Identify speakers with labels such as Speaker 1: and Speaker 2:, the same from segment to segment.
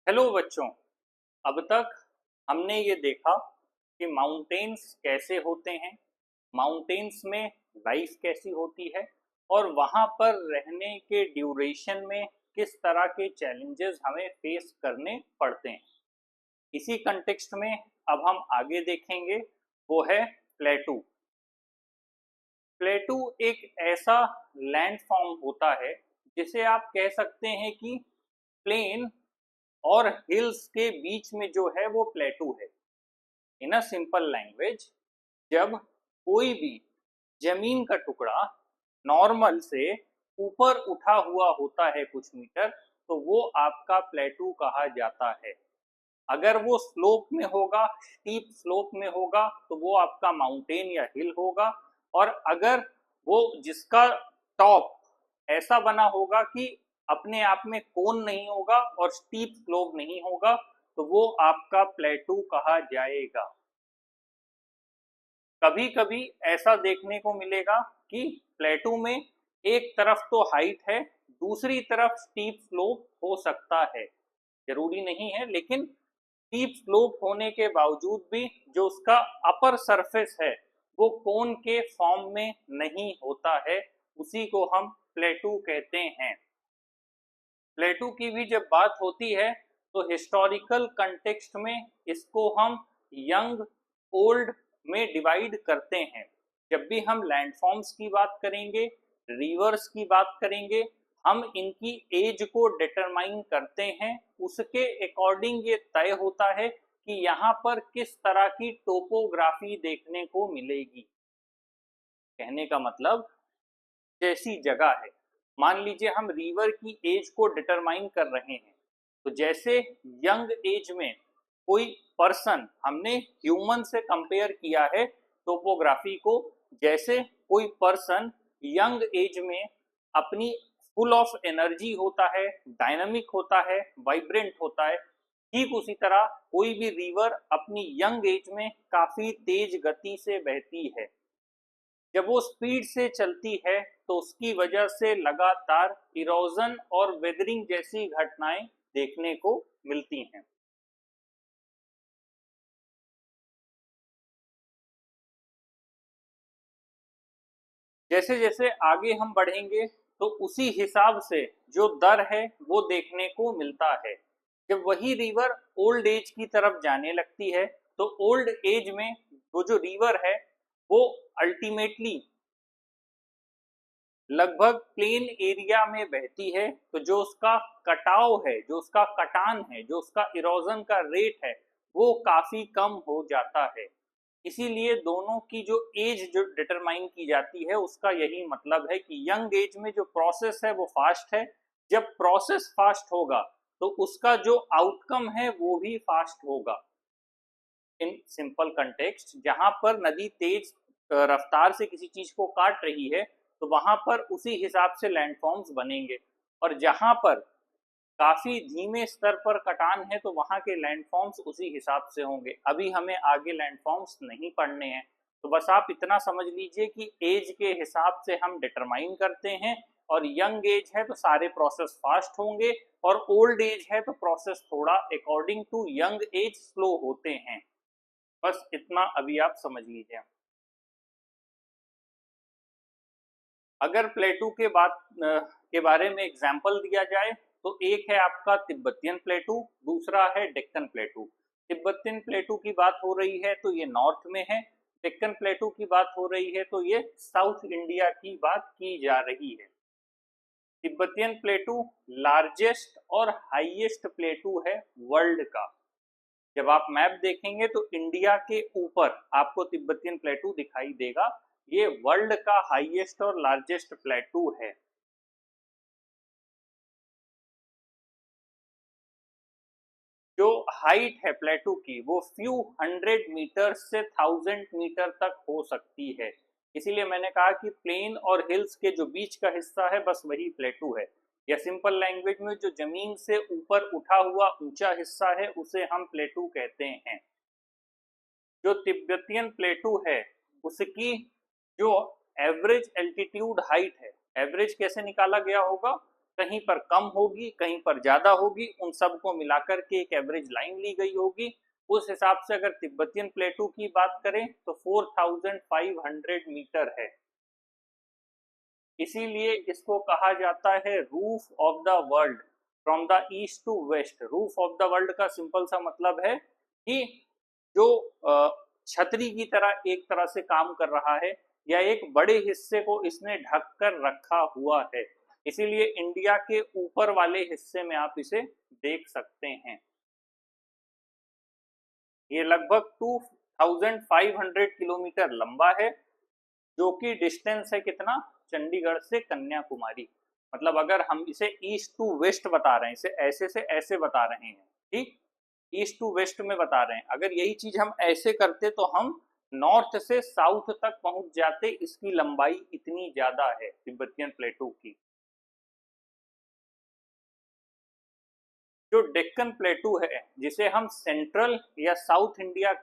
Speaker 1: Hello बच्चों। अब तक हमने ये देखा कि माउंटेन्स कैसे होते हैं, माउंटेन्स में लाइफ कैसी होती है और वहाँ पर रहने के ड्यूरेशन में किस तरह के चैलेंजेस हमें फेस करने पड़ते हैं। इसी कंटेक्स्ट में अब हम आगे देखेंगे, वो है प्लेटू। प्लेटू एक ऐसा लैंड फॉर्म होता है जिसे आप कह सकते हैं कि प्लेन और हिल्स के बीच में जो है वो प्लेटू है। इन अ सिंपल लैंग्वेज, जब कोई भी जमीन का टुकड़ा नॉर्मल से ऊपर उठा हुआ होता है कुछ मीटर, तो वो आपका प्लेटू कहा जाता है। अगर वो स्लोप में होगा, स्टीप स्लोप में होगा, तो वो आपका माउंटेन या हिल होगा। और अगर वो जिसका टॉप ऐसा बना होगा कि अपने आप में कोन नहीं होगा और स्टीप स्लोप नहीं होगा, तो वो आपका प्लेटू कहा जाएगा। कभी कभी ऐसा देखने को मिलेगा कि प्लेटू में एक तरफ तो हाइट है, दूसरी तरफ स्टीप स्लोप हो सकता है। जरूरी नहीं है, लेकिन स्टीप स्लोप होने के बावजूद भी जो उसका अपर सरफेस है वो कोन के फॉर्म में नहीं होता है, उसी को हम प्लेटू कहते हैं। प्लेटू की भी जब बात होती है तो हिस्टोरिकल कंटेक्स्ट में इसको हम यंग ओल्ड में डिवाइड करते हैं। जब भी हम लैंडफॉर्म्स की बात करेंगे, रिवर्स की बात करेंगे, हम इनकी एज को डिटरमाइन करते हैं। उसके अकॉर्डिंग ये तय होता है कि यहाँ पर किस तरह की टोपोग्राफी देखने को मिलेगी। कहने का मतलब, जैसी जगह है, मान लीजिए हम रिवर की एज को डिटरमाइन कर रहे हैं, तो जैसे यंग एज में कोई पर्सन, हमने ह्यूमन से कंपेयर किया है टोपोग्राफी को, जैसे कोई पर्सन यंग एज में अपनी फुल ऑफ एनर्जी होता है, डायनामिक होता है, वाइब्रेंट होता है, ठीक उसी तरह कोई भी रिवर अपनी यंग एज में काफी तेज गति से बहती है। जब वो स्पीड से चलती है तो उसकी वजह से लगातार इरोजन और वेदरिंग जैसी घटनाएं देखने को मिलती हैं। जैसे जैसे आगे हम बढ़ेंगे तो उसी हिसाब से जो दर है वो देखने को मिलता है। जब वही रिवर ओल्ड एज की तरफ जाने लगती है तो ओल्ड एज में वो जो रिवर है वो अल्टीमेटली लगभग प्लेन एरिया में बहती है, तो जो उसका कटाव है, जो उसका कटान है, जो उसका इरोजन का रेट है, वो काफी कम हो जाता है। इसीलिए दोनों की जो एज जो डिटरमाइन की जाती है उसका यही मतलब है कि यंग एज में जो प्रोसेस है वो फास्ट है। जब प्रोसेस फास्ट होगा तो उसका जो आउटकम है वो भी फास्ट होगा। इन सिंपल कंटेक्स्ट, जहां पर नदी तेज रफ्तार से किसी चीज को काट रही है तो वहां पर उसी हिसाब से लैंडफॉर्म्स बनेंगे, और जहां पर काफी धीमे स्तर पर कटान है तो वहां के लैंडफॉर्म्स उसी हिसाब से होंगे। अभी हमें आगे लैंडफॉर्म्स नहीं पढ़ने हैं, तो बस आप इतना समझ लीजिए कि एज के हिसाब से हम डिटरमाइन करते हैं, और यंग एज है तो सारे प्रोसेस फास्ट होंगे, और ओल्ड एज है तो प्रोसेस थोड़ा according to young age slow होते हैं। बस इतना अभी आप समझ लीजिए। अगर प्लेटू के बात के बारे में एग्जाम्पल दिया जाए तो एक है आपका तिब्बतियन प्लेटू, दूसरा है डेक्कन प्लेटू। तिब्बतियन प्लेटू की बात हो रही है तो ये नॉर्थ में है, डेक्कन प्लेटू की बात हो रही है तो ये साउथ इंडिया की बात की जा रही है। तिब्बतियन प्लेटू लार्जेस्ट और हाईएस्ट प्लेटू है वर्ल्ड का। जब आप मैप देखेंगे तो इंडिया के ऊपर आपको तिब्बतियन प्लेटू दिखाई देगा। ये वर्ल्ड का हाईएस्ट और लार्जेस्ट प्लेटू है। जो हाइट है प्लेटू की वो फ्यू हंड्रेड मीटर से 1000 मीटर तक हो सकती है। इसीलिए मैंने कहा कि प्लेन और हिल्स के जो बीच का हिस्सा है बस वही प्लेटू है, या सिंपल लैंग्वेज में जो जमीन से ऊपर उठा हुआ ऊंचा हिस्सा है उसे हम प्लेटू कहते हैं। जो तिब्बतियन प्लेटू है उसकी जो एवरेज एल्टीट्यूड हाइट है, एवरेज कैसे निकाला गया होगा, कहीं पर कम होगी, कहीं पर ज्यादा होगी, उन सबको मिलाकर के एक एवरेज लाइन ली गई होगी। उस हिसाब से अगर तिब्बतियन प्लेटू की बात करें तो 4500 मीटर है। इसीलिए इसको कहा जाता है roof of the world, from the east to west. Roof of the world का सिंपल सा मतलब है कि जो छतरी की तरह एक तरह से काम कर रहा है, या एक बड़े हिस्से को इसने ढक कर रखा हुआ है। इसीलिए इंडिया के ऊपर वाले हिस्से में आप इसे देख सकते हैं। ये लगभग 2500 किलोमीटर लंबा है, जो कि डिस्टेंस है कितना, चंडीगढ़ से कन्याकुमारी। मतलब अगर हम इसे ईस्ट टू वेस्ट बता रहे हैं, इसे ऐसे से ऐसे बता रहे हैं, ठीक, ईस्ट टू वेस्ट में बता रहे हैं, अगर यही चीज हम ऐसे करते तो हम नॉर्थ से साउथ तक पहुंच जाते। इसकी लंबाई इतनी ज्यादा है तिब्बतियन प्लेटू की। जो डेक्कन प्लेटू है, जिसे हम सेंट्रल या साउथ इंडिया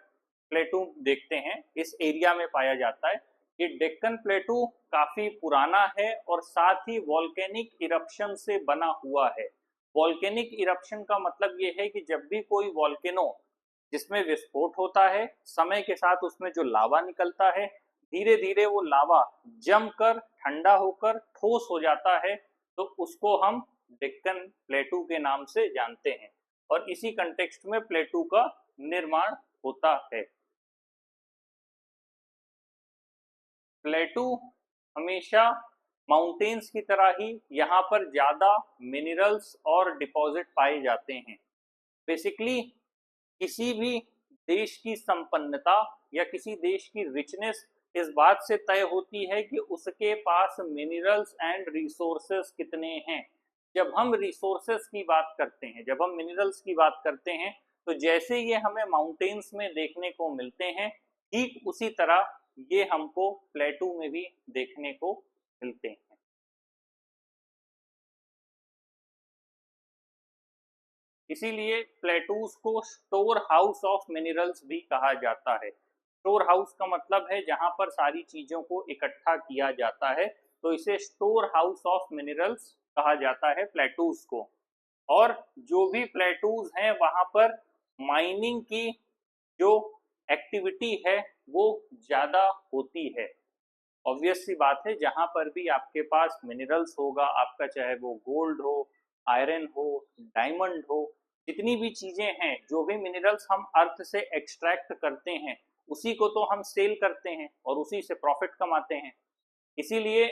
Speaker 1: प्लेटू देखते हैं, इस एरिया में पाया जाता है। ये डेक्कन प्लेटू काफी पुराना है और साथ ही वॉल्केनिक इरप्शन से बना हुआ है। वॉल्केनिक इरप्शन का मतलब ये है कि जब भी कोई वॉल्केनो जिसमें विस्फोट होता है, समय के साथ उसमें जो लावा निकलता है, धीरे धीरे वो लावा जमकर ठंडा होकर ठोस हो जाता है, तो उसको हम डेक्कन प्लेटू के नाम से जानते हैं। और इसी कंटेक्स्ट में प्लेटू का निर्माण होता है। प्लेटू हमेशा माउंटेन्स की तरह ही यहाँ पर ज्यादा मिनरल्स और डिपॉजिट पाए जाते हैं। बेसिकली किसी भी देश की संपन्नता या किसी देश की रिचनेस इस बात से तय होती है कि उसके पास मिनरल्स एंड रिसोर्सेस कितने हैं। जब हम रिसोर्सेस की बात करते हैं, जब हम मिनरल्स की बात करते हैं, तो जैसे ये हमें माउंटेन्स में देखने को मिलते हैं, ठीक उसी तरह ये हमको प्लेटू में भी देखने को मिलते हैं। इसीलिए प्लेटूज को स्टोर हाउस ऑफ मिनरल्स भी कहा जाता है। स्टोर हाउस का मतलब है जहां पर सारी चीजों को इकट्ठा किया जाता है, तो इसे स्टोर हाउस ऑफ मिनरल्स कहा जाता है प्लेटूज को। और जो भी प्लेटूज हैं वहां पर माइनिंग की जो एक्टिविटी है वो ज्यादा होती है। ऑब्वियस सी बात है, जहां पर भी आपके पास मिनरल्स होगा, आपका चाहे वो गोल्ड हो, आयरन हो, डायमंड हो, जितनी भी चीजें हैं, जो भी मिनरल्स हम अर्थ से एक्सट्रैक्ट करते हैं, उसी को तो हम सेल करते हैं और उसी से प्रॉफिट कमाते हैं। इसीलिए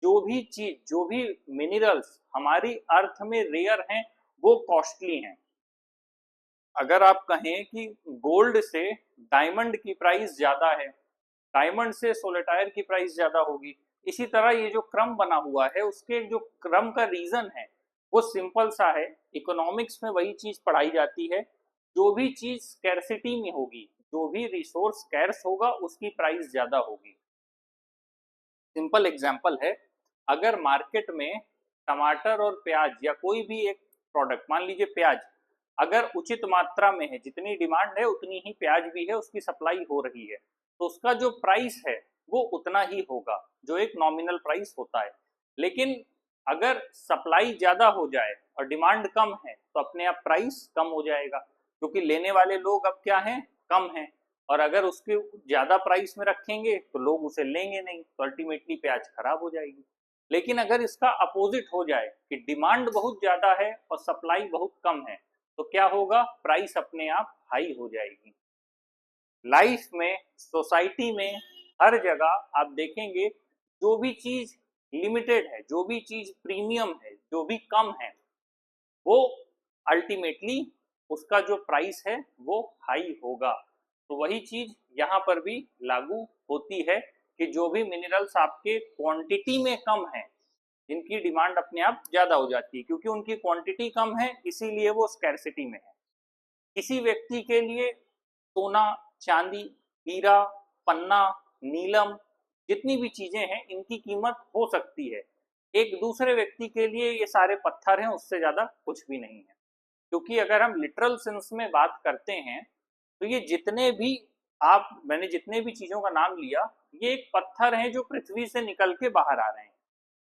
Speaker 1: जो भी चीज, जो भी मिनरल्स हमारी अर्थ में रेयर हैं, वो कॉस्टली हैं। अगर आप कहें कि गोल्ड से डायमंड की प्राइस ज्यादा है, डायमंड से सोलेटायर की प्राइस ज्यादा होगी, इसी तरह ये जो क्रम बना हुआ है, उसके जो क्रम का रीजन है वो सिंपल सा है। इकोनॉमिक्स में वही चीज पढ़ाई जाती है, जो भी चीज स्कैर्सिटी में होगी, जो भी रिसोर्स स्कैर्स होगा, उसकी प्राइस ज्यादा होगी। सिंपल एग्जांपल है, अगर मार्केट में टमाटर और प्याज या कोई भी एक प्रोडक्ट, मान लीजिए प्याज, अगर उचित मात्रा में है, जितनी डिमांड है उतनी ही प्याज भी है, उसकी सप्लाई हो रही है, तो उसका जो प्राइस है वो उतना ही होगा, जो एक नॉमिनल प्राइस होता है। लेकिन अगर सप्लाई ज्यादा हो जाए और डिमांड कम है, तो अपने आप प्राइस कम हो जाएगा, क्योंकि लेने वाले लोग अब क्या हैं, कम हैं। और अगर उसके ज्यादा प्राइस में रखेंगे तो लोग उसे लेंगे नहीं, तो अल्टीमेटली प्याज खराब हो जाएगी। लेकिन अगर इसका अपोजिट हो जाए कि डिमांड बहुत ज्यादा है और सप्लाई बहुत कम है, तो क्या होगा, प्राइस अपने आप हाई हो जाएगी। लाइफ में, सोसाइटी में, हर जगह आप देखेंगे, जो भी चीज लिमिटेड है, जो भी चीज प्रीमियम है, जो भी कम है, वो अल्टीमेटली उसका जो प्राइस है वो हाई होगा। तो वही चीज यहाँ पर भी लागू होती है कि जो भी मिनरल्स आपके क्वांटिटी में कम है, जिनकी डिमांड अपने आप ज्यादा हो जाती है, क्योंकि उनकी क्वांटिटी कम है इसीलिए वो स्कैर्सिटी में है। किसी व्यक्ति के लिए सोना, चांदी, हीरा, पन्ना, नीलम, जितनी भी चीजें हैं, इनकी कीमत हो सकती है। एक दूसरे व्यक्ति के लिए ये सारे पत्थर हैं, उससे ज्यादा कुछ भी नहीं है। क्योंकि अगर हम लिटरल सेंस में बात करते हैं, तो ये जितने भी मैंने जितने भी चीजों का नाम लिया, ये एक पत्थर हैं जो पृथ्वी से निकल के बाहर आ रहे हैं।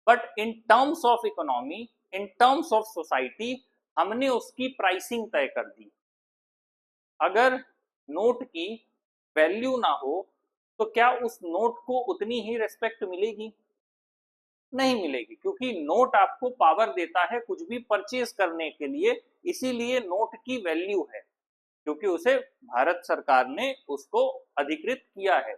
Speaker 1: But in terms of economy, in terms of society हमने उसकी प्राइसिंग तय कर दी। अगर नोट की वैल्यू ना हो तो क्या उस नोट को उतनी ही रेस्पेक्ट मिलेगी? नहीं मिलेगी, क्योंकि नोट आपको पावर देता है कुछ भी परचेज करने के लिए, इसीलिए नोट की वैल्यू है, क्योंकि उसे भारत सरकार ने उसको अधिकृत किया है,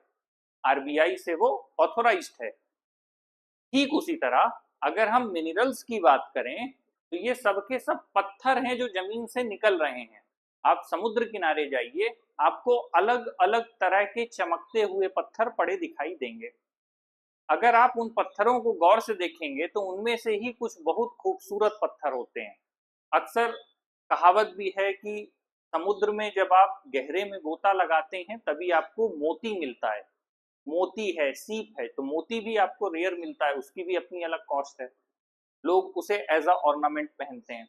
Speaker 1: आरबीआई से वो ऑथोराइज्ड है। ठीक उसी तरह अगर हम मिनरल्स की बात करें तो ये सब के सब पत्थर हैं जो जमीन से निकल रहे हैं। आप समुद्र किनारे जाइए, आपको अलग अलग तरह के चमकते हुए पत्थर पड़े दिखाई देंगे। अगर आप उन पत्थरों को गौर से देखेंगे तो उनमें से ही कुछ बहुत खूबसूरत पत्थर होते हैं। अक्सर कहावत भी है कि समुद्र में जब आप गहरे में गोता लगाते हैं तभी आपको मोती मिलता है। मोती है, सीप है, तो मोती भी आपको रेयर मिलता है, उसकी भी अपनी अलग कॉस्ट है। लोग उसे एज अ ऑर्नामेंट पहनते हैं।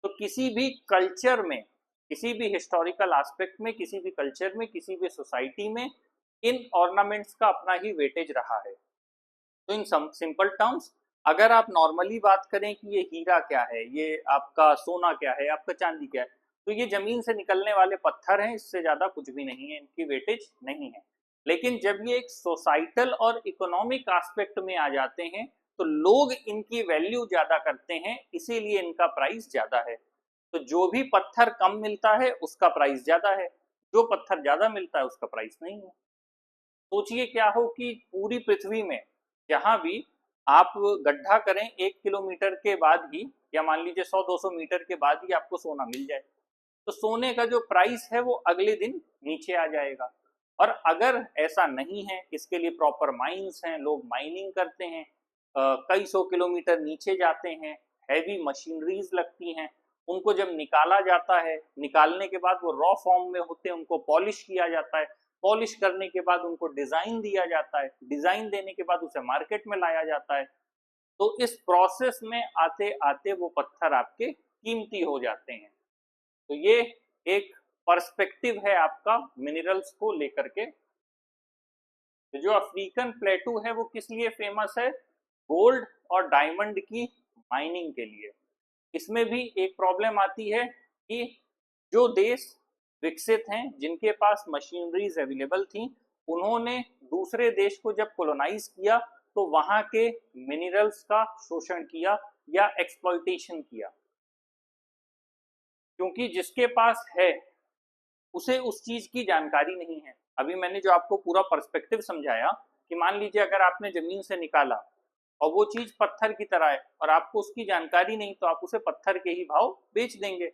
Speaker 1: तो किसी भी कल्चर में, किसी भी हिस्टोरिकल एस्पेक्ट में, किसी भी कल्चर में, किसी भी सोसाइटी में इन ऑर्नामेंट्स का अपना ही वेटेज रहा है। तो इन सिंपल टर्म्स अगर आप नॉर्मली बात करें कि ये हीरा क्या है, ये आपका सोना क्या है, आपका चांदी क्या है, तो ये जमीन से निकलने वाले पत्थर हैं, इससे ज्यादा कुछ भी नहीं है, इनकी वेटेज नहीं है। लेकिन जब ये एक सोसाइटल और इकोनॉमिक एस्पेक्ट में आ जाते हैं तो लोग इनकी वैल्यू ज्यादा करते हैं, इसीलिए इनका प्राइस ज्यादा है। तो जो भी पत्थर कम मिलता है उसका प्राइस ज्यादा है, जो पत्थर ज्यादा मिलता है उसका प्राइस नहीं है। सोचिए क्या हो कि पूरी पृथ्वी में जहां भी आप गड्ढा करें 1 किलोमीटर के बाद ही, या मान लीजिए 100-200 मीटर के बाद ही आपको सोना मिल जाए, तो सोने का जो प्राइस है वो अगले दिन नीचे आ जाएगा। और अगर ऐसा नहीं है, इसके लिए प्रॉपर माइंस हैं, लोग माइनिंग करते हैं, कई 100 किलोमीटर नीचे जाते हैं, हैवी मशीनरीज लगती हैं, उनको जब निकाला जाता है, निकालने के बाद वो रॉ फॉर्म में होते हैं, उनको पॉलिश किया जाता है, पॉलिश करने के बाद उनको डिजाइन दिया जाता है, डिजाइन देने के बाद उसे मार्केट में लाया जाता है। तो इस प्रोसेस में आते आते वो पत्थर आपके कीमती हो जाते हैं। तो ये एक पर्सपेक्टिव है आपका मिनरल्स को लेकर के। तो जो अफ्रीकन प्लेटू है वो किस लिए फेमस है? गोल्ड और डायमंड की माइनिंग के लिए। इसमें भी एक प्रॉब्लम आती है कि जो देश विकसित हैं, जिनके पास मशीनरीज अवेलेबल थी, उन्होंने दूसरे देश को जब कोलोनाइज किया तो वहां के मिनरल्स का शोषण किया या एक्सप्लॉइटेशन किया, क्योंकि जिसके पास है उसे उस चीज की जानकारी नहीं है। अभी मैंने जो आपको पूरा पर्सपेक्टिव समझाया कि मान लीजिए अगर आपने जमीन से निकाला और वो चीज पत्थर की तरह है और आपको उसकी जानकारी नहीं, तो आप उसे पत्थर के ही भाव बेच देंगे।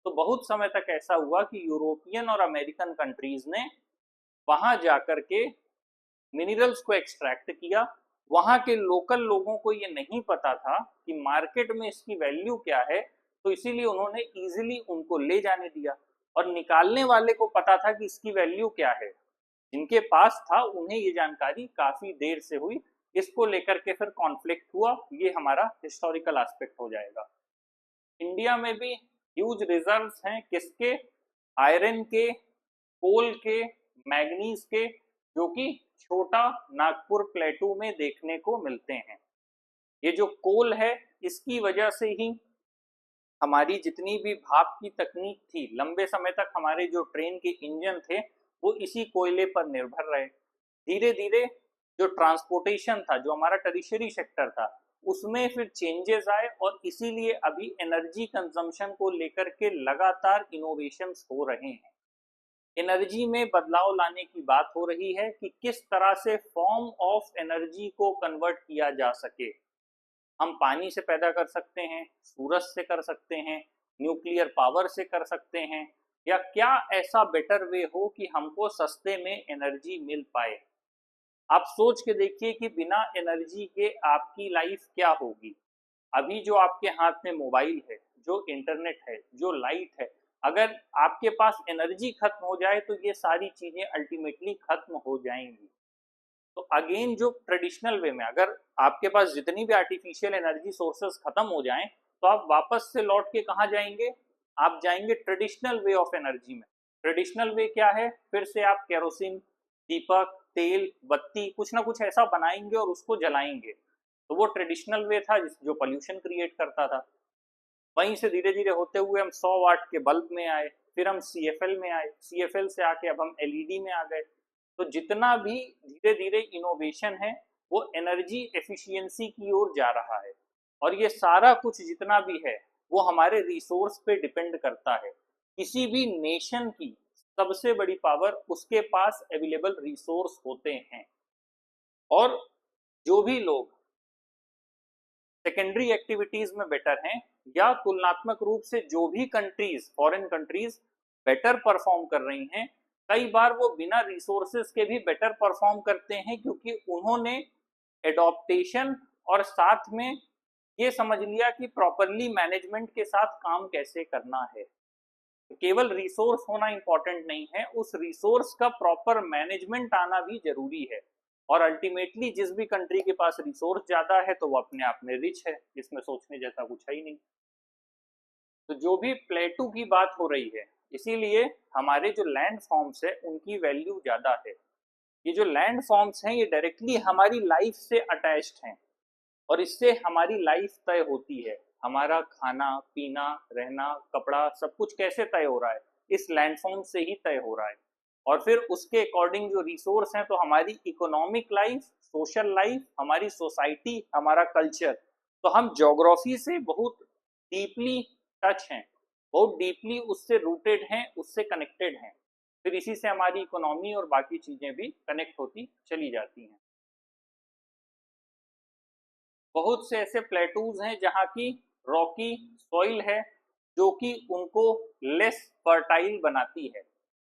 Speaker 1: तो बहुत समय तक ऐसा हुआ कि यूरोपियन और अमेरिकन कंट्रीज ने वहां जाकर के मिनरल्स को एक्सट्रैक्ट किया। वहां के लोकल लोगों को ये नहीं पता था कि मार्केट में इसकी वैल्यू क्या है, तो इसीलिए उन्होंने इजीली उनको ले जाने दिया। और निकालने वाले को पता था कि इसकी वैल्यू क्या है, जिनके पास था उन्हें ये जानकारी काफी देर से हुई। इसको लेकर के फिर कॉन्फ्लिक्ट हुआ। ये हमारा हिस्टोरिकल एस्पेक्ट हो जाएगा। इंडिया में भी ह्यूज रिजर्व्स हैं, किसके? आयरन के, कोल के, मैग्नीज के, जो कि छोटा नागपुर प्लेटू में देखने को मिलते हैं। ये जो कोल है, इसकी वजह से ही हमारी जितनी भी भाप की तकनीक थी, लंबे समय तक हमारे जो ट्रेन के इंजन थे वो इसी कोयले पर निर्भर रहे। धीरे धीरे जो ट्रांसपोर्टेशन था, जो हमारा टर्शियरी सेक्टर था, उसमें फिर चेंजेस आए और इसीलिए अभी एनर्जी कंजम्पशन को लेकर के लगातार इनोवेशंस हो रहे हैं। एनर्जी में बदलाव लाने की बात हो रही है कि किस तरह से फॉर्म ऑफ एनर्जी को कन्वर्ट किया जा सके। हम पानी से पैदा कर सकते हैं, सूरज से कर सकते हैं, न्यूक्लियर पावर से कर सकते हैं, या क्या ऐसा बेटर वे हो कि हमको सस्ते में एनर्जी मिल पाए। आप सोच के देखिए कि बिना एनर्जी के आपकी लाइफ क्या होगी। अभी जो आपके हाथ में मोबाइल है, जो इंटरनेट है, जो लाइट है, अगर आपके पास एनर्जी खत्म हो जाए तो ये सारी चीजें अल्टीमेटली खत्म हो जाएंगी। तो अगेन जो ट्रेडिशनल वे में, अगर आपके पास जितनी भी आर्टिफिशियल एनर्जी सोर्सेस खत्म हो जाएं तो आप वापस से लौट के कहाँ जाएंगे? आप जाएंगे ट्रेडिशनल वे ऑफ एनर्जी में। ट्रेडिशनल वे क्या है? फिर से आप केरोसिन, दीपक, तेल, बत्ती, कुछ ना कुछ ऐसा बनाएंगे और उसको जलाएंगे। तो वो ट्रेडिशनल वे था जो पॉल्यूशन क्रिएट करता था। वहीं से धीरे धीरे होते हुए हम 100 वाट के बल्ब में आए, फिर हम CFL में आए, CFL से आके अब हम LED में आ गए। तो जितना भी धीरे धीरे इनोवेशन है वो एनर्जी एफिशिएंसी की ओर जा रहा है, और ये सारा कुछ जितना भी है वो हमारे रिसोर्स पे डिपेंड करता है। किसी भी नेशन की सबसे बड़ी पावर उसके पास अवेलेबल रिसोर्स होते हैं, और जो भी लोग सेकेंडरी एक्टिविटीज में बेटर हैं, या तुलनात्मक रूप से जो भी countries, foreign countries better perform कर रही हैं, कई बार वो बिना रिसोर्सेज के भी बेटर परफॉर्म करते हैं, क्योंकि उन्होंने एडॉप्टेशन और साथ में ये समझ लिया कि प्रॉपरली मैनेजमेंट के साथ काम कैसे करना है। केवल रिसोर्स होना इंपॉर्टेंट नहीं है, उस रिसोर्स का प्रॉपर मैनेजमेंट आना भी जरूरी है। और अल्टीमेटली जिस भी कंट्री के पास रिसोर्स ज्यादा है तो वो अपने आप में रिच है, इसमें सोचने जैसा कुछ है ही नहीं। तो जो भी प्लेटू की बात हो रही है, इसीलिए हमारे जो लैंड फॉर्म्स है उनकी वैल्यू ज्यादा है। ये जो लैंड फॉर्म्स हैं ये डायरेक्टली हमारी लाइफ से अटैच्ड हैं, और इससे हमारी लाइफ तय होती है। हमारा खाना पीना रहना कपड़ा सब कुछ कैसे तय हो रहा है, इस लैंडफॉर्म से ही तय हो रहा है। और फिर उसके अकॉर्डिंग जो रिसोर्स हैं, तो हमारी इकोनॉमिक लाइफ, सोशल लाइफ, हमारी सोसाइटी, हमारा कल्चर, तो हम ज्योग्राफी से बहुत डीपली टच हैं, बहुत डीपली उससे रूटेड हैं, उससे कनेक्टेड हैं। फिर इसी से हमारी इकोनॉमी और बाकी चीजें भी कनेक्ट होती चली जाती हैं। बहुत से ऐसे प्लेटूज हैं जहाँ की रॉकी सॉइल है, जो कि उनको लेस फर्टाइल बनाती है।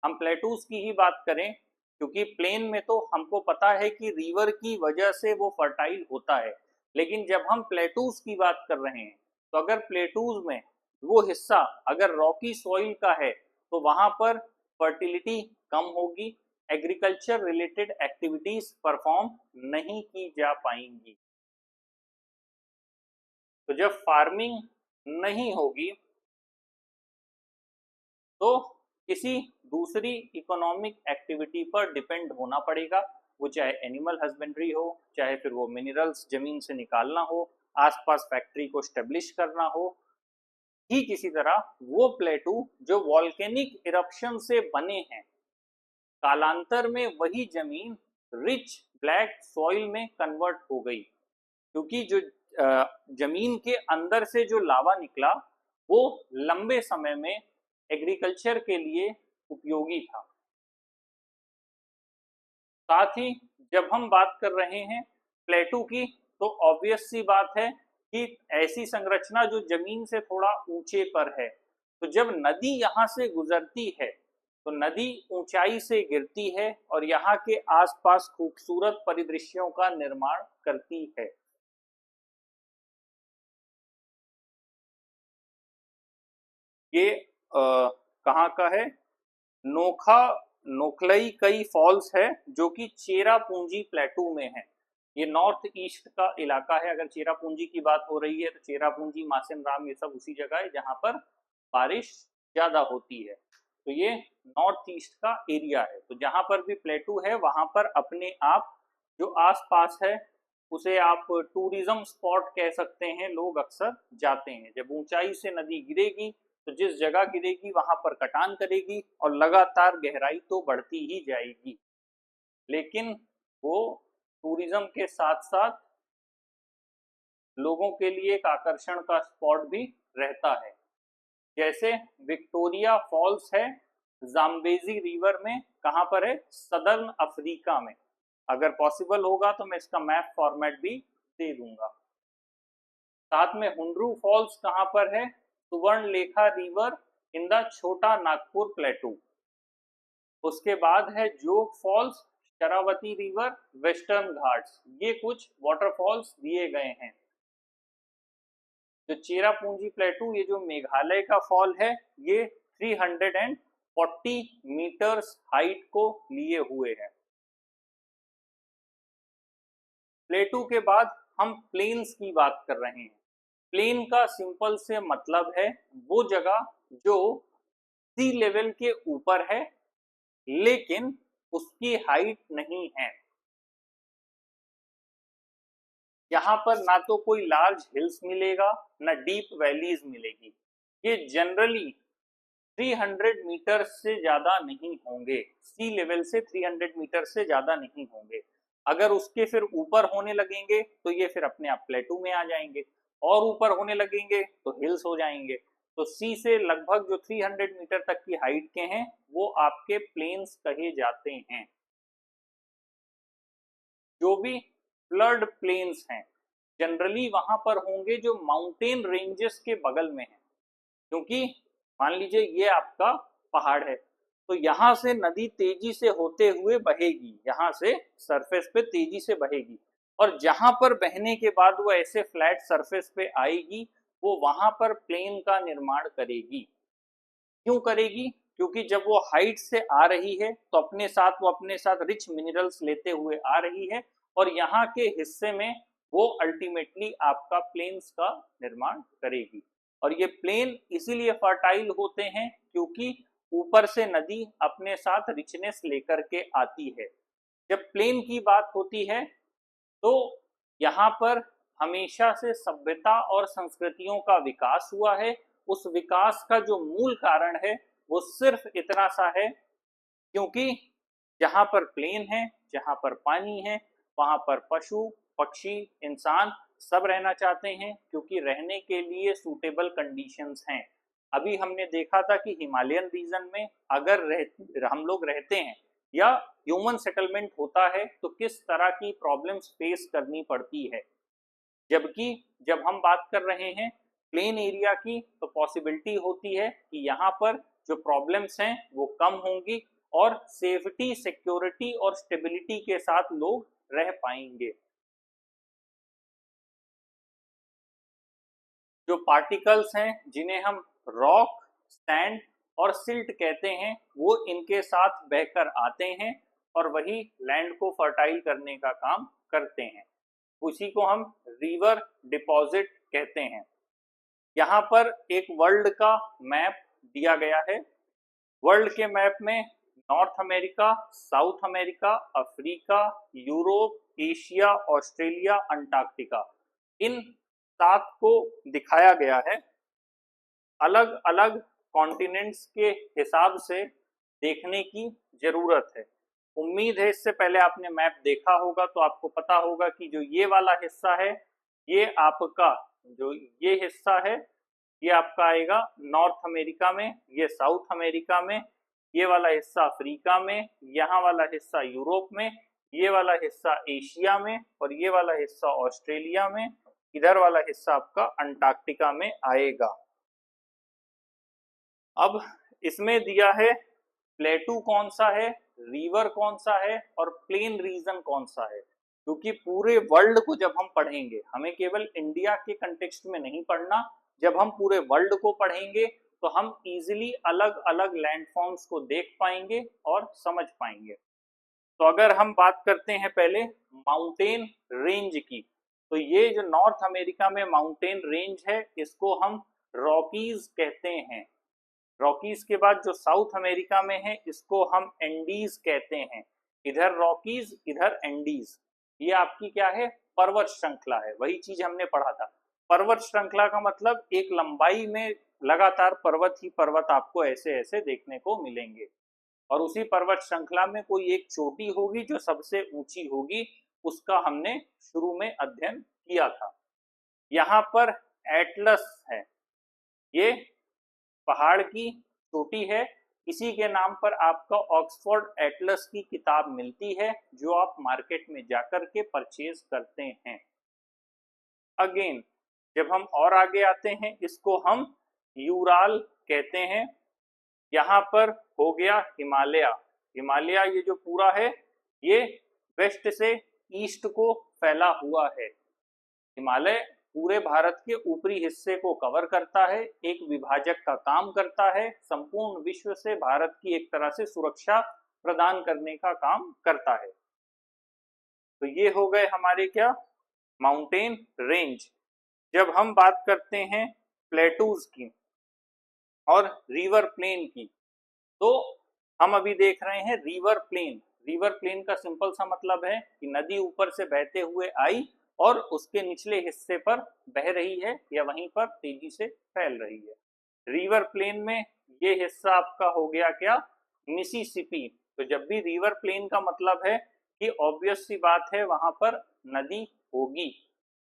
Speaker 1: हम प्लेटूज की ही बात करें, क्योंकि प्लेन में तो हमको पता है कि रिवर की वजह से वो फर्टाइल होता है, लेकिन जब हम प्लेटूज की बात कर रहे हैं, तो अगर प्लेटूज में वो हिस्सा अगर रॉकी सॉइल का है, तो वहां पर फर्टिलिटी कम होगी, एग्रीकल्चर रिलेटेड एक्टिविटीज परफॉर्म नहीं की जा पाएंगी। तो जब फार्मिंग नहीं होगी तो किसी दूसरी इकोनॉमिक एक्टिविटी पर डिपेंड होना पड़ेगा, वो चाहे एनिमल हस्बेंड्री हो, चाहे फिर वो मिनरल्स जमीन से निकालना हो, आसपास फैक्ट्री को स्टेब्लिश करना हो। ही किसी तरह वो प्लेटू जो वॉल्केनिक इरप्शन से बने हैं, कालांतर में वही जमीन रिच ब्लैक सॉइल में कन्वर्ट हो गई, क्योंकि जो जमीन के अंदर से जो लावा निकला वो लंबे समय में एग्रीकल्चर के लिए उपयोगी था। साथ ही जब हम बात कर रहे हैं प्लेटू की, तो ऑब्वियस सी बात है कि ऐसी संरचना जो जमीन से थोड़ा ऊंचे पर है, तो जब नदी यहाँ से गुजरती है तो नदी ऊंचाई से गिरती है और यहाँ के आसपास खूबसूरत परिदृश्यों का निर्माण करती है। ये कहाँ का है? नोखा नोखलई कई फॉल्स है, जो कि चेरापूंजी प्लेटू में है। ये नॉर्थ ईस्ट का इलाका है। अगर चेरापूंजी की बात हो रही है तो चेरापूंजी, मासिन राम, ये सब उसी जगह है जहाँ पर बारिश ज्यादा होती है। तो ये नॉर्थ ईस्ट का एरिया है। तो जहाँ पर भी प्लेटू है वहां पर अपने आप जो आसपास है उसे आप टूरिज्म स्पॉट कह सकते हैं। लोग अक्सर जाते हैं। जब ऊंचाई से नदी गिरेगी तो जिस जगह गिरेगी वहां पर कटान करेगी और लगातार गहराई तो बढ़ती ही जाएगी, लेकिन वो टूरिज्म के साथ साथ लोगों के लिए एक आकर्षण का स्पॉट भी रहता है। जैसे विक्टोरिया फॉल्स है जाम्बेजी रिवर में, कहाँ पर है? सदर्न अफ्रीका में। अगर पॉसिबल होगा तो मैं इसका मैप फॉर्मेट भी दे दूंगा। साथ में हुंड्रू फॉल्स कहाँ पर है? सुवर्णलेखा रिवर इन द छोटा नागपुर प्लेटू। उसके बाद है Jog Falls, Sharavathi River, Western Ghats. ये कुछ वाटरफॉल्स दिए गए हैं। जो चेरापूंजी प्लेटू, ये जो मेघालय का फॉल है, ये 340 मीटर्स हाइट को लिए हुए है। प्लेटू के बाद हम प्लेन्स की बात कर रहे हैं। प्लेन का सिंपल से मतलब है वो जगह जो सी लेवल के ऊपर है लेकिन उसकी हाइट नहीं है। यहाँ पर ना तो कोई लार्ज हिल्स मिलेगा ना डीप वैलीज मिलेगी। ये जनरली 300 मीटर से ज्यादा नहीं होंगे, सी लेवल से 300 मीटर से ज्यादा नहीं होंगे। अगर उसके फिर ऊपर होने लगेंगे तो ये फिर अपने आप प्लेटू में आ जाएंगे, और ऊपर होने लगेंगे तो हिल्स हो जाएंगे। तो सी से लगभग जो 300 मीटर तक की हाइट के हैं वो आपके प्लेन्स कहे जाते हैं। जो भी फ्लड प्लेन्स हैं जनरली वहां पर होंगे जो माउंटेन रेंजेस के बगल में है, क्योंकि मान लीजिए ये आपका पहाड़ है, तो यहाँ से नदी तेजी से होते हुए बहेगी, यहाँ से सरफेस पे तेजी से बहेगी, और जहां पर बहने के बाद वो ऐसे फ्लैट सरफेस पे आएगी वो वहां पर प्लेन का निर्माण करेगी। क्यों करेगी? क्योंकि जब वो हाइट से आ रही है तो अपने साथ रिच मिनरल्स लेते हुए आ रही है, और यहाँ के हिस्से में वो अल्टीमेटली आपका प्लेन्स का निर्माण करेगी। और ये प्लेन इसीलिए फर्टाइल होते हैं क्योंकि ऊपर से नदी अपने साथ रिचनेस लेकर के आती है। जब प्लेन की बात होती है तो यहाँ पर हमेशा से सभ्यता और संस्कृतियों का विकास हुआ है। उस विकास का जो मूल कारण है वो सिर्फ इतना सा है, क्योंकि जहाँ पर प्लेन है, जहाँ पर पानी है, वहाँ पर पशु पक्षी इंसान सब रहना चाहते हैं, क्योंकि रहने के लिए सूटेबल कंडीशंस हैं। अभी हमने देखा था कि हिमालयन रीजन में अगर हम लोग रहते हैं या ह्यूमन सेटलमेंट होता है तो किस तरह की प्रॉब्लम्स फेस करनी पड़ती है, जबकि जब हम बात कर रहे हैं प्लेन एरिया की तो पॉसिबिलिटी होती है कि यहाँ पर जो प्रॉब्लम्स हैं वो कम होंगी और सेफ्टी सिक्योरिटी और स्टेबिलिटी के साथ लोग रह पाएंगे। जो पार्टिकल्स हैं जिन्हें हम रॉक, सैंड और सिल्ट कहते हैं वो इनके साथ बहकर आते हैं और वही लैंड को फर्टाइल करने का काम करते हैं। उसी को हम रिवर डिपॉजिट कहते हैं। यहाँ पर एक वर्ल्ड का मैप दिया गया है। वर्ल्ड के मैप में North America, South America, Africa, Europe, Asia, Australia, Antarctica, इन 7 को दिखाया गया है। अलग अलग कॉन्टिनेंट्स के हिसाब से देखने की जरूरत है। उम्मीद है इससे पहले आपने मैप देखा होगा तो आपको पता होगा कि जो ये वाला हिस्सा है ये आपका, जो ये हिस्सा है ये आपका आएगा नॉर्थ अमेरिका में, ये साउथ अमेरिका में, ये वाला हिस्सा अफ्रीका में, यहाँ वाला हिस्सा यूरोप में, ये वाला हिस्सा एशिया में, और ये वाला हिस्सा ऑस्ट्रेलिया में, इधर वाला हिस्सा आपका अंटार्कटिका में आएगा। अब इसमें दिया है प्लेटू कौन सा है, रिवर कौन सा है और प्लेन रीजन कौन सा है, क्योंकि पूरे वर्ल्ड को जब हम पढ़ेंगे हमें केवल इंडिया के कंटेक्स्ट में नहीं पढ़ना, जब हम पूरे वर्ल्ड को पढ़ेंगे तो हम इजीली अलग अलग लैंडफॉर्म्स को देख पाएंगे और समझ पाएंगे। तो अगर हम बात करते हैं पहले माउंटेन रेंज की, तो ये जो नॉर्थ अमेरिका में माउंटेन रेंज है इसको हम रॉकीज कहते हैं। रॉकीज के बाद जो साउथ अमेरिका में है इसको हम एंडीज कहते हैं। इधर रॉकीज इधर एंडीज, ये आपकी क्या है, पर्वत श्रृंखला है। वही चीज हमने पढ़ा था। पर्वत श्रृंखला का मतलब एक लंबाई में लगातार पर्वत ही पर्वत आपको ऐसे ऐसे देखने को मिलेंगे, और उसी पर्वत श्रृंखला में कोई एक चोटी होगी जो सबसे ऊंची होगी, उसका हमने शुरू में अध्ययन किया था। यहाँ पर एटलस है, ये पहाड़ की चोटी है। इसी के नाम पर आपका ऑक्सफोर्ड एटलस की किताब मिलती है जो आप मार्केट में जाकर के परचेज करते हैं। अगेन जब हम और आगे आते हैं इसको हम यूराल कहते हैं। यहाँ पर हो गया हिमालय। हिमालय ये जो पूरा है ये वेस्ट से ईस्ट को फैला हुआ है। हिमालय पूरे भारत के ऊपरी हिस्से को कवर करता है, एक विभाजक का काम करता है, संपूर्ण विश्व से भारत की एक तरह से सुरक्षा प्रदान करने का काम करता है। तो ये हो गए हमारे क्या, माउंटेन रेंज। जब हम बात करते हैं प्लेटूज की और रिवर प्लेन की, तो हम अभी देख रहे हैं रिवर प्लेन। रिवर प्लेन का सिंपल सा मतलब है कि नदी ऊपर से बहते हुए आई और उसके निचले हिस्से पर बह रही है या वहीं पर तेजी से फैल रही है। रिवर प्लेन में ये हिस्सा आपका हो गया क्या, मिसिसिपी। तो जब भी रिवर प्लेन का मतलब है कि ऑब्वियस सी बात है वहां पर नदी होगी।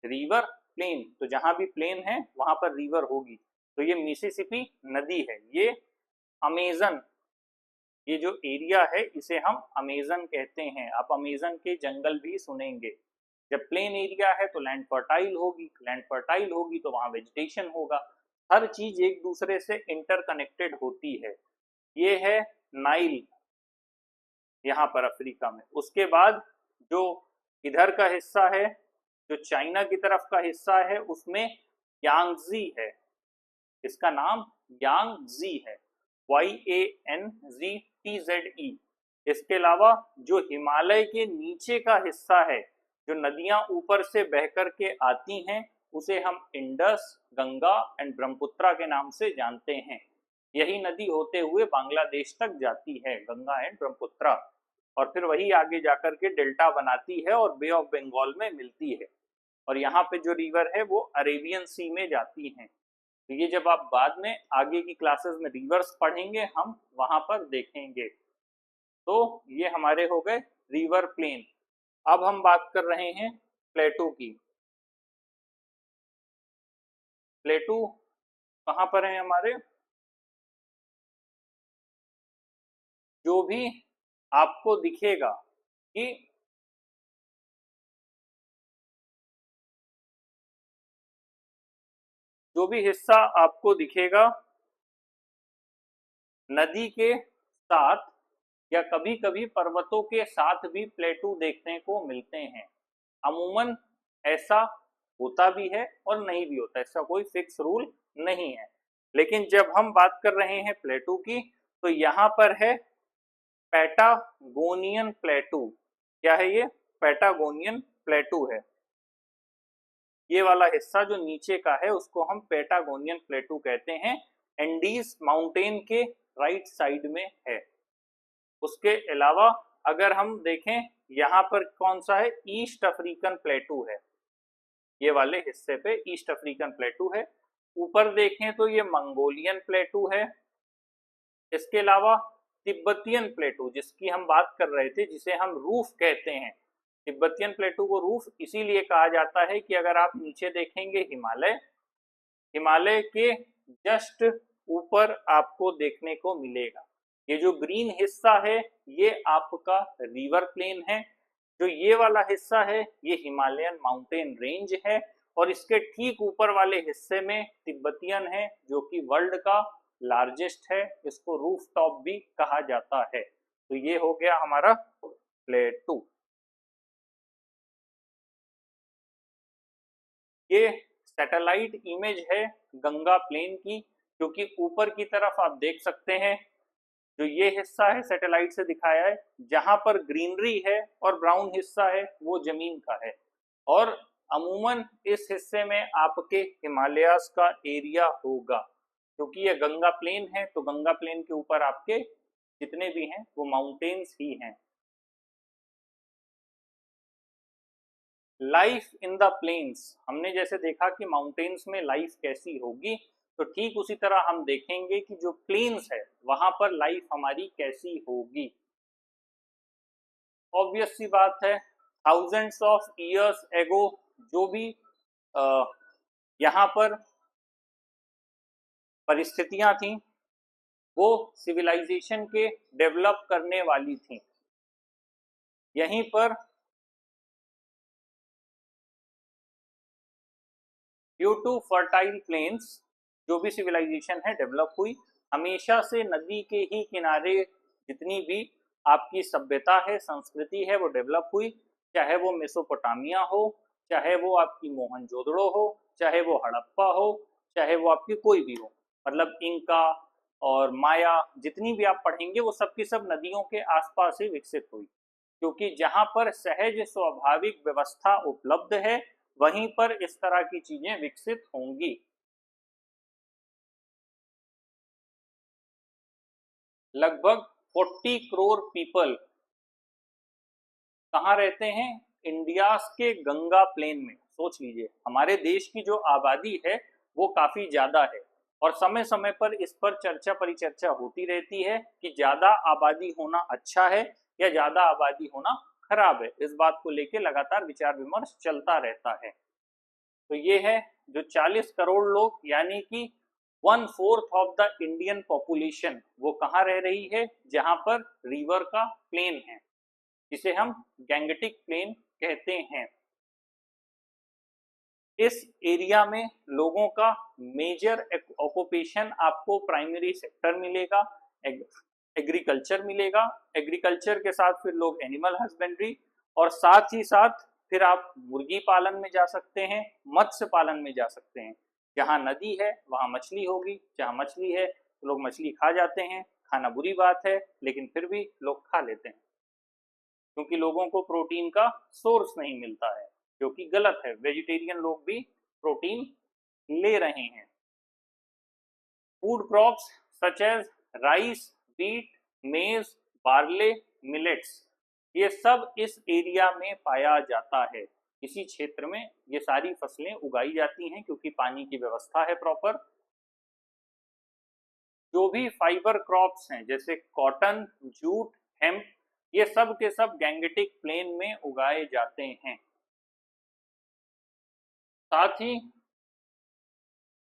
Speaker 1: रिवर प्लेन तो जहां भी प्लेन है वहां पर रिवर होगी। तो ये मिसिसिपी नदी है। ये अमेजन, ये जो एरिया है इसे हम अमेजन कहते हैं। आप अमेजन के जंगल भी सुनेंगे। जब प्लेन एरिया है तो लैंड फर्टाइल होगी, लैंड फर्टाइल होगी तो वहां वेजिटेशन होगा। हर चीज एक दूसरे से इंटरकनेक्टेड होती है। ये है नाइल यहाँ पर अफ्रीका में। उसके बाद जो इधर का हिस्सा है, जो चाइना की तरफ का हिस्सा है, उसमें यांगजी है। इसका नाम यांगजी है, YANGTZE। इसके अलावा जो हिमालय के नीचे का हिस्सा है, जो नदियां ऊपर से बह करके आती हैं, उसे हम इंडस, गंगा एंड ब्रह्मपुत्रा के नाम से जानते हैं। यही नदी होते हुए बांग्लादेश तक जाती है, गंगा एंड ब्रह्मपुत्रा, और फिर वही आगे जाकर के डेल्टा बनाती है और बे ऑफ बंगाल में मिलती है। और यहाँ पे जो रिवर है वो अरेबियन सी में जाती हैं। तो ये जब आप बाद में आगे की क्लासेस में रिवर्स पढ़ेंगे हम वहां पर देखेंगे। तो ये हमारे हो गए रिवर प्लेन। अब हम बात कर रहे हैं प्लेटू की। प्लेटू कहाँ पर है हमारे, जो भी आपको दिखेगा कि जो भी हिस्सा आपको दिखेगा नदी के साथ या कभी कभी पर्वतों के साथ भी प्लेटू देखने को मिलते हैं। अमूमन ऐसा होता भी है और नहीं भी होता, ऐसा कोई फिक्स रूल नहीं है। लेकिन जब हम बात कर रहे हैं प्लेटू की, तो यहाँ पर है पैटागोनियन प्लेटू। क्या है ये, पैटागोनियन प्लेटू है। ये वाला हिस्सा जो नीचे का है उसको हम पैटागोनियन प्लेटू कहते हैं। एंडीज माउंटेन के राइट साइड में है। उसके अलावा अगर हम देखें यहाँ पर कौन सा है, ईस्ट अफ्रीकन प्लेटू है। ये वाले हिस्से पे ईस्ट अफ्रीकन प्लेटू है। ऊपर देखें तो ये मंगोलियन प्लेटू है। इसके अलावा तिब्बतियन प्लेटू जिसकी हम बात कर रहे थे, जिसे हम रूफ कहते हैं। तिब्बतियन प्लेटू को रूफ इसीलिए कहा जाता है कि अगर आप नीचे देखेंगे हिमालय, हिमालय के जस्ट ऊपर आपको देखने को मिलेगा। ये जो ग्रीन हिस्सा है ये आपका रिवर प्लेन है। जो ये वाला हिस्सा है ये हिमालयन माउंटेन रेंज है। और इसके ठीक ऊपर वाले हिस्से में तिब्बतियन है जो कि वर्ल्ड का लार्जेस्ट है। इसको रूफ टॉप भी कहा जाता है। तो ये हो गया हमारा प्लेटू। ये सैटेलाइट इमेज है गंगा प्लेन की, क्योंकि ऊपर की तरफ आप देख सकते हैं जो ये हिस्सा है सैटेलाइट से दिखाया है, जहां पर ग्रीनरी है और ब्राउन हिस्सा है वो जमीन का है। और अमूमन इस हिस्से में आपके हिमालयास का एरिया होगा, क्योंकि ये गंगा प्लेन है तो गंगा प्लेन के ऊपर आपके जितने भी हैं वो माउंटेन्स ही हैं। लाइफ इन द प्लेन्स, हमने जैसे देखा कि माउंटेन्स में लाइफ कैसी होगी, तो ठीक उसी तरह हम देखेंगे कि जो प्लेन्स है वहां पर लाइफ हमारी कैसी होगी। ऑब्वियस सी बात है, थाउजेंड्स ऑफ ईयर्स एगो जो भी यहाँ पर परिस्थितियां थी वो सिविलाइजेशन के डेवलप करने वाली थी। यहीं पर ड्यू टू फर्टाइल प्लेन्स जो भी सिविलाइजेशन है डेवलप हुई। हमेशा से नदी के ही किनारे जितनी भी आपकी सभ्यता है, संस्कृति है, वो डेवलप हुई। चाहे वो मेसोपोटामिया हो, चाहे वो आपकी मोहनजोदड़ो हो, चाहे वो हड़प्पा हो, चाहे वो आपकी कोई भी हो, मतलब इंका और माया, जितनी भी आप पढ़ेंगे वो सब की सब नदियों के आसपास ही विकसित हुई। क्योंकि जहां पर सहज स्वाभाविक व्यवस्था उपलब्ध है वहीं पर इस तरह की चीजें विकसित होंगी। लगभग 40 करोड़ पीपल कहाँ रहते हैं, इंडिया के गंगा प्लेन में सोच लीजिए, हमारे देश की जो आबादी है वो काफी ज्यादा है और समय समय पर इस पर चर्चा परिचर्चा होती रहती है कि ज्यादा आबादी होना अच्छा है या ज्यादा आबादी होना खराब है। इस बात को लेकर लगातार विचार विमर्श चलता रहता है। तो ये है जो 40 करोड़ लोग यानी कि 1/4 ऑफ द इंडियन पॉपुलेशन वो कहाँ रह रही है, जहां पर रिवर का प्लेन है, जिसे हम गैंगटिक प्लेन कहते हैं। इस एरिया में लोगों का मेजर ऑक्यूपेशन आपको प्राइमरी सेक्टर मिलेगा, एग्रीकल्चर मिलेगा। एग्रीकल्चर के साथ फिर लोग एनिमल हस्बेंड्री और साथ ही साथ फिर आप मुर्गी पालन में जा सकते हैं, मत्स्य पालन में जा सकते हैं। जहाँ नदी है वहाँ मछली होगी, जहाँ मछली है तो लोग मछली खा जाते हैं। खाना बुरी बात है लेकिन फिर भी लोग खा लेते हैं क्योंकि लोगों को प्रोटीन का सोर्स नहीं मिलता है, जो कि गलत है। वेजिटेरियन लोग भी प्रोटीन ले रहे हैं। Food crops such as rice, wheat, maize, barley, millets, ये सब इस एरिया में पाया जाता है। इसी क्षेत्र में ये सारी फसलें उगाई जाती हैं क्योंकि पानी की व्यवस्था है प्रॉपर। जो भी फाइबर क्रॉप्स हैं जैसे कॉटन, जूट, हेम्प, ये सब के सब गैंगेटिक प्लेन में उगाए जाते हैं। साथ ही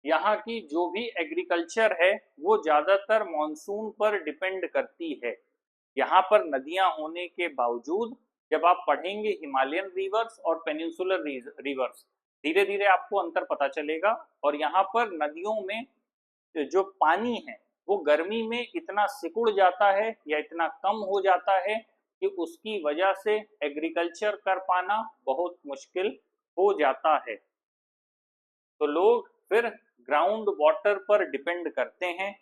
Speaker 1: यहाँ की जो भी एग्रीकल्चर है वो ज्यादातर मॉनसून पर डिपेंड करती है। यहाँ पर नदियां होने के बावजूद जब आप पढ़ेंगे हिमालयन रिवर्स और पेनिनसुलर रिवर्स, धीरे धीरे आपको अंतर पता चलेगा। और यहाँ पर नदियों में जो पानी है वो गर्मी में इतना सिकुड़ जाता है या इतना कम हो जाता है कि उसकी वजह से एग्रीकल्चर कर पाना बहुत मुश्किल हो जाता है। तो लोग फिर ग्राउंड वाटर पर डिपेंड करते हैं।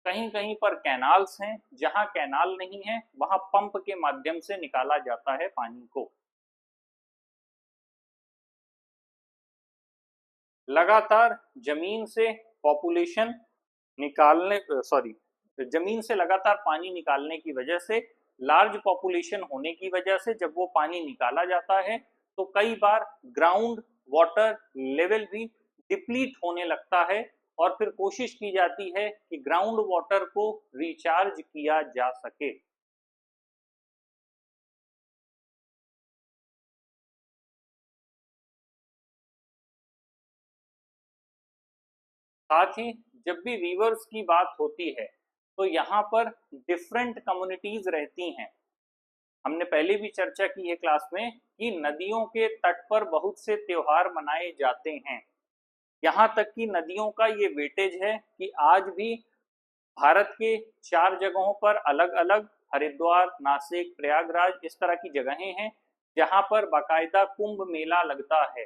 Speaker 1: कहीं कहीं पर कैनाल्स हैं, जहां कैनाल नहीं है वहां पंप के माध्यम से निकाला जाता है पानी को। लगातार जमीन से पॉपुलेशन निकालने जमीन से लगातार पानी निकालने की वजह से, लार्ज पॉपुलेशन होने की वजह से जब वो पानी निकाला जाता है तो कई बार ग्राउंड वाटर लेवल भी डिप्लीट होने लगता है और फिर कोशिश की जाती है कि ग्राउंड वाटर को रिचार्ज किया जा सके। साथ ही जब भी रिवर्स की बात होती है तो यहाँ पर डिफरेंट कम्युनिटीज रहती हैं। हमने पहले भी चर्चा की है क्लास में कि नदियों के तट पर बहुत से त्योहार मनाए जाते हैं। यहाँ तक कि नदियों का ये वेटेज है कि आज भी भारत के 4 जगहों पर अलग अलग, हरिद्वार, नासिक, प्रयागराज, इस तरह की जगहें हैं जहाँ पर बाकायदा कुंभ मेला लगता है।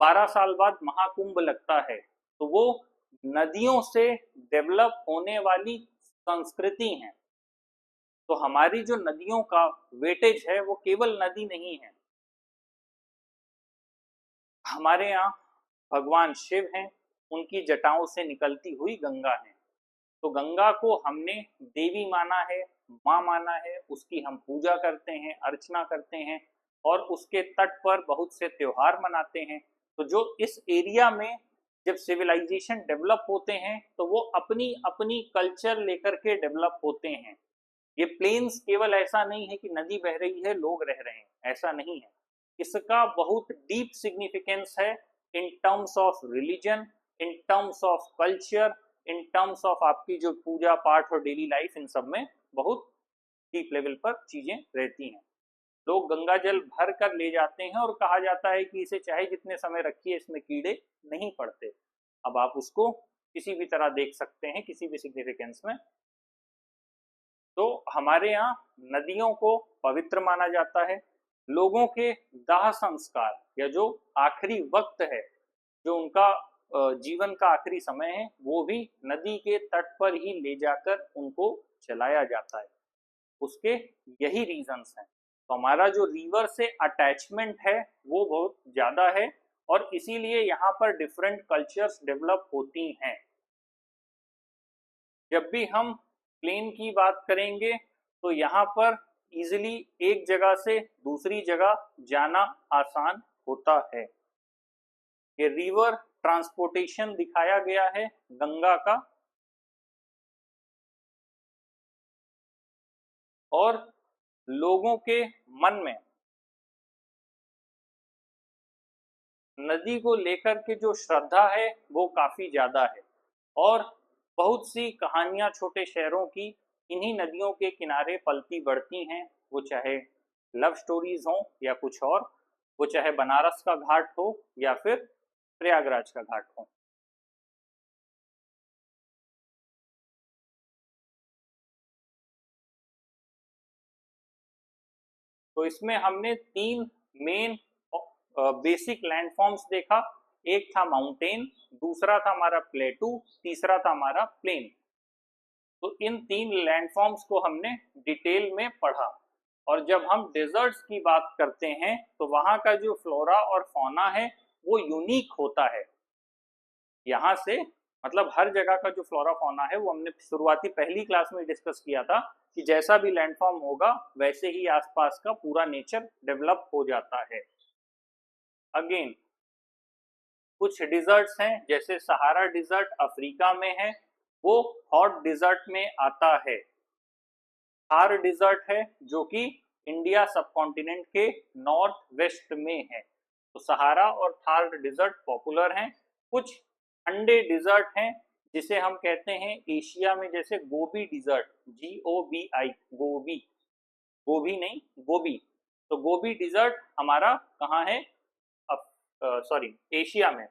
Speaker 1: 12 साल बाद महाकुंभ लगता है। तो वो नदियों से डेवलप होने वाली संस्कृति है। तो हमारी जो नदियों का वेटेज है वो केवल नदी नहीं है। हमारे यहाँ भगवान शिव हैं, उनकी जटाओं से निकलती हुई गंगा है। तो गंगा को हमने देवी माना है, माँ माना है, उसकी हम पूजा करते हैं, अर्चना करते हैं और उसके तट पर बहुत से त्योहार मनाते हैं। तो जो इस एरिया में जब सिविलाइजेशन डेवलप होते हैं तो वो अपनी अपनी कल्चर लेकर के डेवलप होते हैं। ये प्लेन्स केवल ऐसा नहीं है कि नदी बह रही है लोग रह रहे हैं, ऐसा नहीं है। इसका बहुत डीप सिग्निफिकेंस है in terms of religion, in terms of culture, in terms of आपकी जो पूजा पाठ और डेली लाइफ, इन सब में बहुत डीप लेवल पर चीजें रहती हैं। लोग गंगा जल भर कर ले जाते हैं और कहा जाता है कि इसे चाहे जितने समय रखिए इसमें कीड़े नहीं पड़ते। अब आप उसको किसी भी तरह देख सकते हैं, किसी भी सिग्निफिकेंस में। तो हमारे यहाँ नदियों को पवित्र माना जाता है। लोगों के दाह संस्कार या जो आखिरी वक्त है, जो उनका जीवन का आखिरी समय है, वो भी नदी के तट पर ही ले जाकर उनको चलाया जाता है। उसके यही रीजंस हैं। तो हमारा जो रिवर से अटैचमेंट है वो बहुत ज्यादा है और इसीलिए यहाँ पर डिफरेंट कल्चर्स डेवलप होती हैं। जब भी हम प्लेन की बात करेंगे तो यहाँ पर इजीली एक जगह से दूसरी जगह जाना आसान होता है। ये रिवर ट्रांसपोर्टेशन दिखाया गया है गंगा का, और लोगों के मन में नदी को लेकर के जो श्रद्धा है वो काफी ज्यादा है, और बहुत सी कहानियां छोटे शहरों की इन्हीं नदियों के किनारे पलती बढ़ती हैं, वो चाहे लव स्टोरीज हो या कुछ और, वो चाहे बनारस का घाट हो या फिर प्रयागराज का घाट हो। तो इसमें हमने तीन मेन बेसिक लैंडफॉर्म्स देखा। एक था माउंटेन, दूसरा था हमारा प्लेटू, तीसरा था हमारा प्लेन। तो इन तीन लैंडफॉर्म्स को हमने डिटेल में पढ़ा। और जब हम डेजर्ट्स की बात करते हैं तो वहां का जो फ्लोरा और फौना है वो यूनिक होता है। यहाँ से मतलब हर जगह का जो फ्लोरा फौना है वो हमने शुरुआती पहली क्लास में डिस्कस किया था कि जैसा भी लैंडफॉर्म होगा वैसे ही आसपास का पूरा नेचर डेवलप हो जाता है। अगेन कुछ डिजर्ट्स हैं, जैसे सहारा डिजर्ट अफ्रीका में है, वो हॉट डिजर्ट में आता है। थार डिजर्ट है जो कि इंडिया सबकॉन्टिनेंट के नॉर्थ वेस्ट में है। तो सहारा और थार डिजर्ट पॉपुलर हैं। कुछ ठंडे डिजर्ट हैं जिसे हम कहते हैं एशिया में, जैसे गोबी डिजर्ट, GOBI, गोबी, गोभी नहीं गोबी। तो गोबी डिजर्ट हमारा कहाँ है? सॉरी, एशिया में।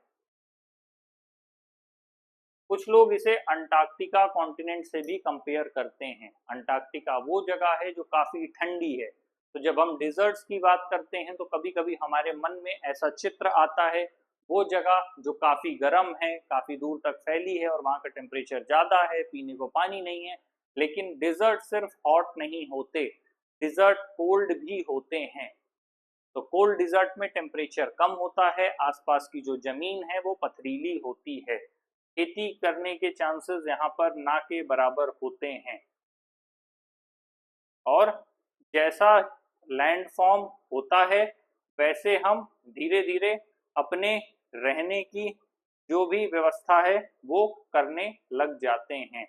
Speaker 1: कुछ लोग इसे अंटार्कटिका कॉन्टिनेंट से भी कंपेयर करते हैं। अंटार्कटिका वो जगह है जो काफी ठंडी है। तो जब हम डिजर्ट्स की बात करते हैं तो कभी कभी हमारे मन में ऐसा चित्र आता है, वो जगह जो काफी गर्म है, काफी दूर तक फैली है और वहाँ का टेम्परेचर ज्यादा है, पीने को पानी नहीं है। लेकिन डिजर्ट सिर्फ हॉट नहीं होते, डिजर्ट कोल्ड भी होते हैं। तो कोल्ड डिजर्ट में टेम्परेचर कम होता है, आसपास की जो जमीन है वो पथरीली होती है, खेती करने के चांसेस यहाँ पर ना के बराबर होते हैं। और जैसा लैंडफॉर्म होता है वैसे हम धीरे धीरे अपने रहने की जो भी व्यवस्था है वो करने लग जाते हैं।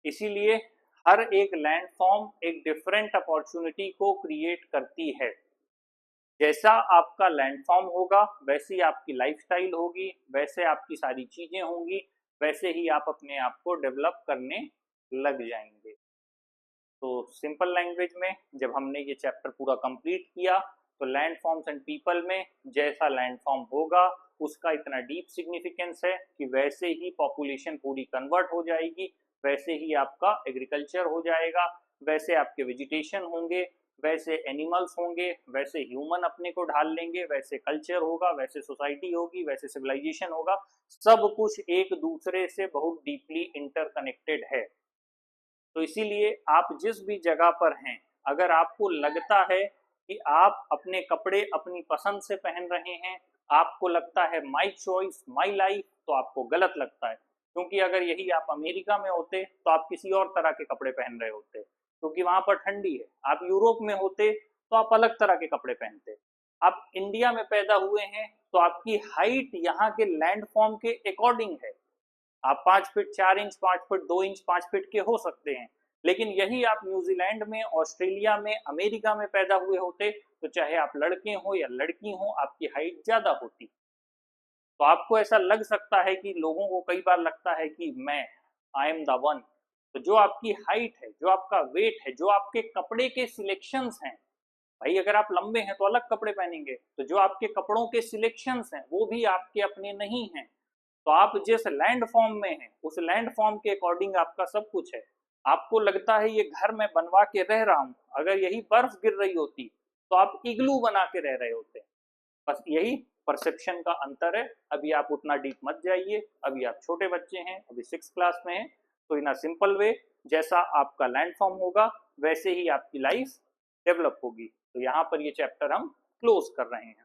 Speaker 1: इसीलिए हर एक लैंडफॉर्म एक डिफरेंट अपॉर्चुनिटी को क्रिएट करती है। जैसा आपका लैंडफॉर्म होगा वैसी आपकी लाइफस्टाइल होगी, वैसे आपकी सारी चीजें होंगी, वैसे ही आप अपने आप को डेवलप करने लग जाएंगे। तो सिंपल लैंग्वेज में जब हमने ये चैप्टर पूरा कंप्लीट किया तो लैंडफॉर्म्स एंड पीपल में जैसा लैंडफॉर्म होगा उसका इतना डीप सिग्निफिकेंस है कि वैसे ही पॉपुलेशन पूरी कन्वर्ट हो जाएगी, वैसे ही आपका एग्रीकल्चर हो जाएगा, वैसे आपके वेजिटेशन होंगे, वैसे एनिमल्स होंगे, वैसे ह्यूमन अपने को ढाल लेंगे, वैसे कल्चर होगा, वैसे सोसाइटी होगी, वैसे सिविलाइजेशन होगा। सब कुछ एक दूसरे से बहुत डीपली इंटरकनेक्टेड है। तो इसीलिए आप जिस भी जगह पर हैं, अगर आपको लगता है कि आप अपने कपड़े अपनी पसंद से पहन रहे हैं, आपको लगता है माई चॉइस माई लाइफ, तो आपको गलत लगता है। क्योंकि अगर यही आप अमेरिका में होते तो आप किसी और तरह के कपड़े पहन रहे होते, क्योंकि वहां पर ठंडी है। आप यूरोप में होते तो आप अलग तरह के कपड़े पहनते। आप इंडिया में पैदा हुए हैं तो आपकी हाइट यहाँ के लैंडफॉर्म के अकॉर्डिंग है। आप 5 feet 4 inch, 5 feet 2 inch, 5 feet के हो सकते हैं। लेकिन यही आप न्यूजीलैंड में, ऑस्ट्रेलिया में, अमेरिका में पैदा हुए होते तो चाहे आप लड़के हो या लड़की हो, आपकी हाइट ज्यादा होती। तो आपको ऐसा लग सकता है कि लोगों को कई बार लगता है कि मैं आई एम द वन। तो जो आपकी हाइट है, जो आपका वेट है, जो आपके कपड़े के सिलेक्शंस हैं, भाई अगर आप लंबे हैं तो अलग कपड़े पहनेंगे, तो जो आपके कपड़ों के सिलेक्शंस हैं वो भी आपके अपने नहीं हैं। तो आप जिस लैंड फॉर्म में हैं उस लैंड फॉर्म के अकॉर्डिंग आपका सब कुछ है। आपको लगता है ये घर मैं बनवा के रह रहा हूँ, अगर यही बर्फ गिर रही होती तो आप इग्लू बना के रह रहे होते। बस यही परसेप्शन का अंतर है। अभी आप उतना डीप मत जाइए, अभी आप छोटे बच्चे हैं, अभी 6 क्लास में हैं। तो इन अ सिंपल वे, जैसा आपका लैंड फॉर्म होगा वैसे ही आपकी लाइफ डेवलप होगी। तो यहाँ पर ये चैप्टर हम क्लोज कर रहे हैं।